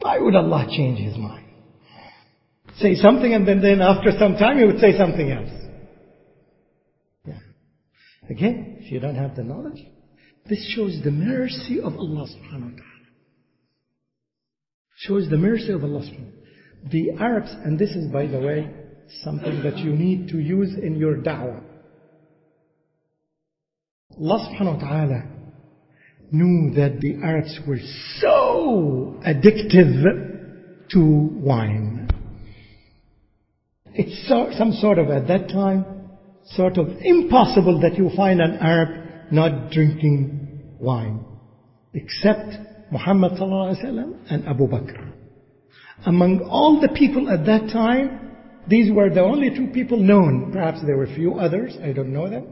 Why would Allah change His mind? Say something and then after some time He would say something else. Yeah. Again, if you don't have the knowledge, this shows the mercy of Allah subhanahu wa ta'ala. Shows the mercy of Allah subhanahu wa ta'ala. The Arabs, and this is by the way, something that you need to use in your da'wah. Allah subhanahu wa ta'ala knew that the Arabs were so addictive to wine. It's some sort of, at that time, sort of impossible that you find an Arab not drinking wine. Except Muhammad sallallahu alaihi wasallam and Abu Bakr. Among all the people at that time, these were the only two people known. Perhaps there were a few others, I don't know them.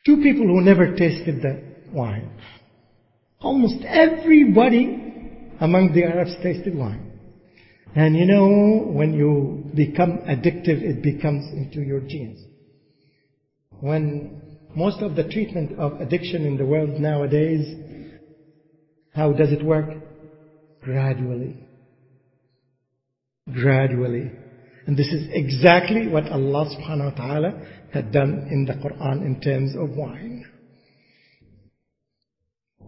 Two people who never tasted the wine. Almost everybody among the Arabs tasted wine. And you know, when you become addictive, it becomes into your genes. When most of the treatment of addiction in the world nowadays, how does it work? Gradually. Gradually. And this is exactly what Allah subhanahu wa ta'ala had done in the Qur'an in terms of wine.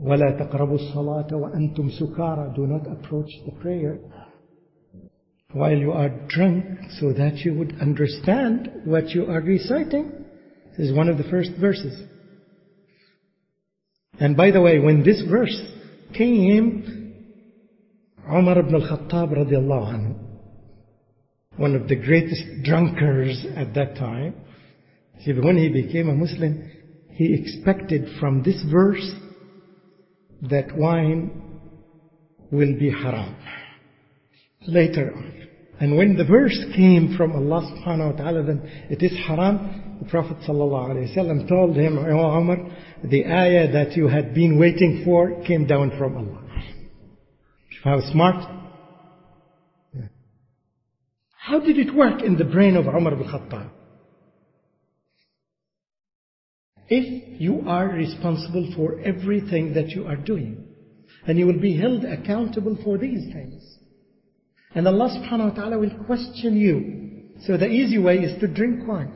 وَلَا تَقْرَبُوا الصَّلَاةَ وَأَنْتُمْ سُكَارَى. Do not approach the prayer while you are drunk, so that you would understand what you are reciting. This is one of the first verses. And by the way, when this verse came, Umar ibn al-Khattab radiallahu anhu, one of the greatest drunkards at that time, when he became a Muslim, he expected from this verse that wine will be haram later on. And when the verse came from Allah subhanahu wa ta'ala, then it is haram, the Prophet sallallahu alayhi wa sallam told him, "O Umar, the ayah that you had been waiting for came down from Allah." How smart? Yeah. How did it work in the brain of Umar ibn Khattab? If you are responsible for everything that you are doing, and you will be held accountable for these things, and Allah subhanahu wa ta'ala will question you. So the easy way is to drink wine.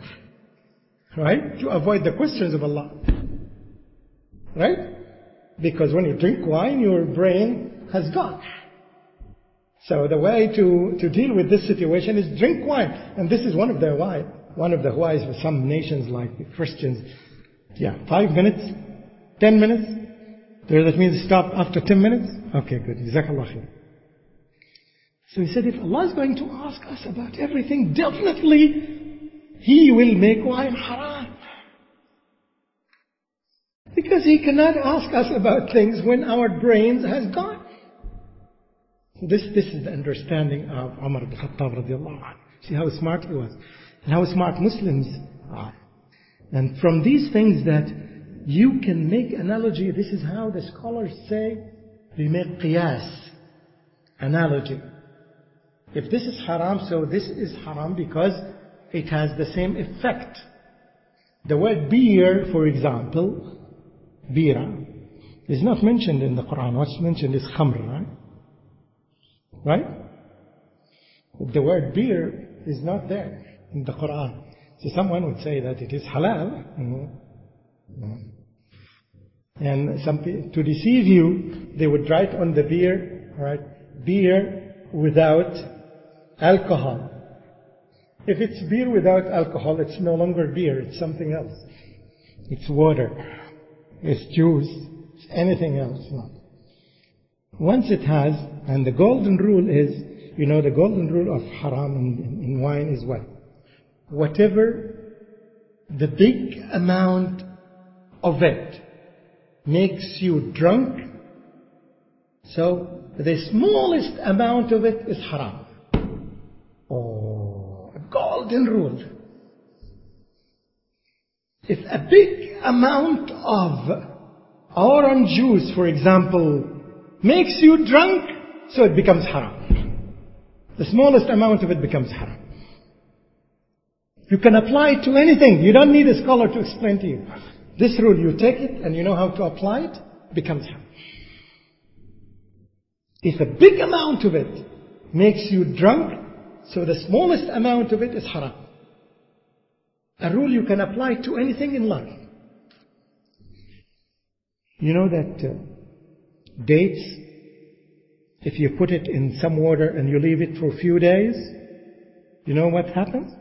Right? To avoid the questions of Allah. Right? Because when you drink wine, your brain has gone. So the way to deal with this situation is drink wine. And this is one of the whys for some nations like the Christians. Yeah, 5 minutes, 10 minutes. Does that mean stop after 10 minutes? Okay, good. Jazakallah khair. So he said, if Allah is going to ask us about everything, definitely He will make wine haram. Because He cannot ask us about things when our brains has gone. So this is the understanding of Umar ibn Khattab radiallahu anhu. See how smart he was. And how smart Muslims are. And from these things that you can make analogy, this is how the scholars say, we make qiyas, analogy. If this is haram, so this is haram because it has the same effect. The word beer, for example, bira, is not mentioned in the Quran. What's mentioned is khamr, right? Right? The word beer is not there in the Quran. So someone would say that it is halal. And some people, to deceive you, they would write on the beer, right, beer without alcohol. If it's beer without alcohol, it's no longer beer, it's something else. It's water, it's juice, it's anything else. No. Once it has, and the golden rule is, you know, the golden rule of haram in wine is what? Whatever the big amount of it makes you drunk, so the smallest amount of it is haram. Oh, a golden rule. If a big amount of orange juice, for example, makes you drunk, so it becomes haram. The smallest amount of it becomes haram. You can apply it to anything. You don't need a scholar to explain to you. This rule, you take it and you know how to apply it, becomes haram. If a big amount of it makes you drunk, so the smallest amount of it is haram. A rule you can apply to anything in life. You know that dates, if you put it in some water and you leave it for a few days, you know what happens?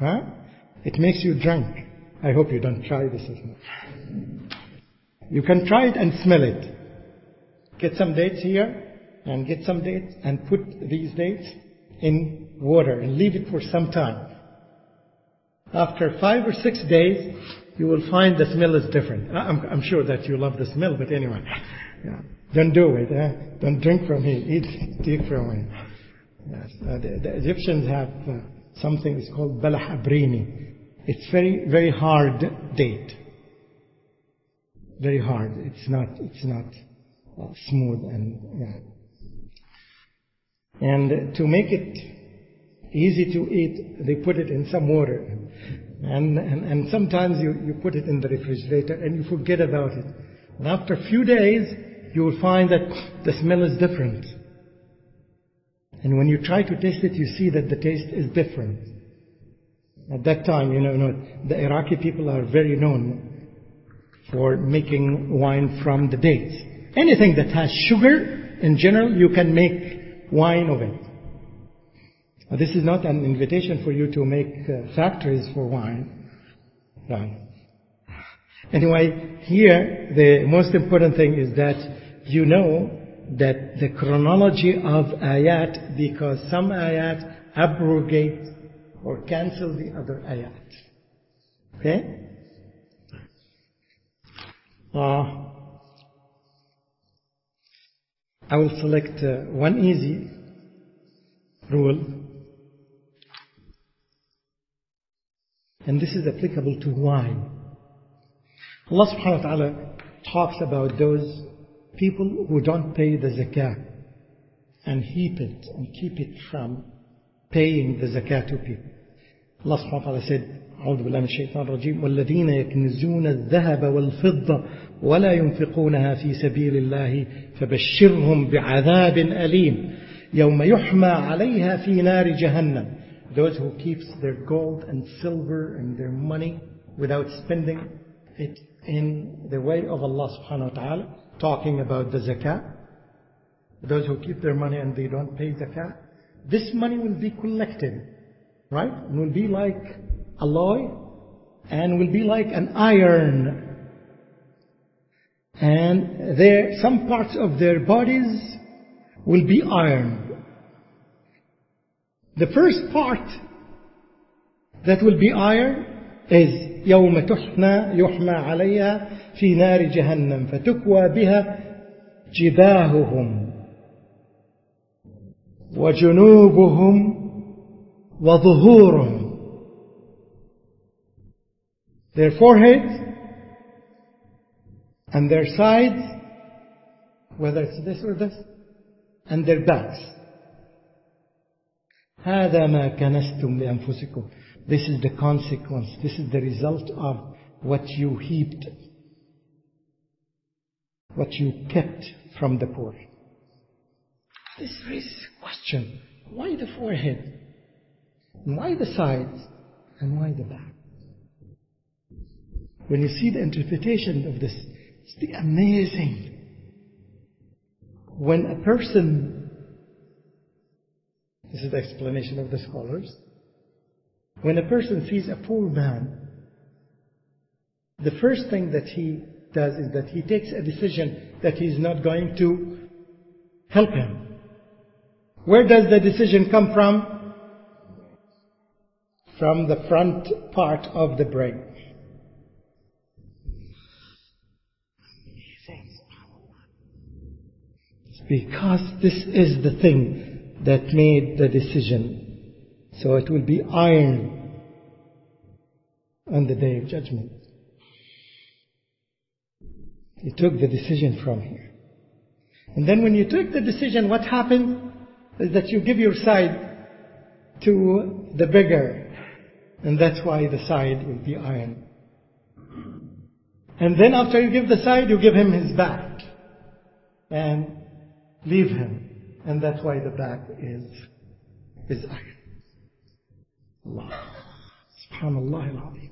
Huh? It makes you drunk. I hope you don't try this. You can try it and smell it. Get some dates here and get some dates and put these dates in water and leave it for some time. After 5 or 6 days, you will find the smell is different. I'm sure that you love the smell, but anyway, yeah. Don't do it. Don't drink from here. Take from here. Yes. The Egyptians have something is called balah abrini. It's very, very hard date. Very hard. It's not smooth and yeah. And to make it easy to eat, they put it in some water. And sometimes you put it in the refrigerator and you forget about it. And after a few days, you will find that the smell is different. And when you try to taste it, you see that the taste is different. At that time, the Iraqi people are very known for making wine from the dates. Anything that has sugar, in general, you can make wine of it. This is not an invitation for you to make factories for wine. Right. Anyway, here the most important thing is that you know that the chronology of ayat, because some ayat abrogate or cancel the other ayat. Okay? I will select one easy rule. And this is applicable to wine. Allah subhanahu wa ta'ala talks about those people who don't pay the zakah and heap it and keep it from paying the zakah to people. Allah subhanahu wa ta'ala said, أعوذ بالله من الشيطان الرجيم والذين يكنزون الذهب والفضة ولا ينفقونها في سبيل الله فبشرهم بعذاب أليم يوم يحمى عليها في نار جهنم. Those who keeps their gold and silver and their money without spending it in the way of Allah subhanahu wa ta'ala, talking about the zakah. Those who keep their money and they don't pay zakah, this money will be collected, right? And will be like alloy and will be like an iron. And some parts of their bodies will be iron. The first part that will be iron is يوم يحمى عليها في نار جهنم فتكوى بها جباههم وجنوبهم وظهورهم. Their foreheads and their sides, whether it's this or this, and their backs. هذا ما كنستم لأنفسكم. This is the consequence. This is the result of what you heaped, what you kept from the poor. This raises a question. Why the forehead? And why the sides? And why the back? When you see the interpretation of this, it's amazing. When a person, this is the explanation of the scholars, when a person sees a poor man, the first thing that he does is that he takes a decision that he's not going to help him. Where does the decision come from? From the front part of the brain. It's because this is the thing that made the decision. So it will be iron on the day of judgment. You took the decision from here. And then when you took the decision, what happened is that you give your side to the beggar. And that's why the side will be iron. And then after you give the side, you give him his back. And leave him. And that's why the back is iron. Allah. Subhanallah al-Azim.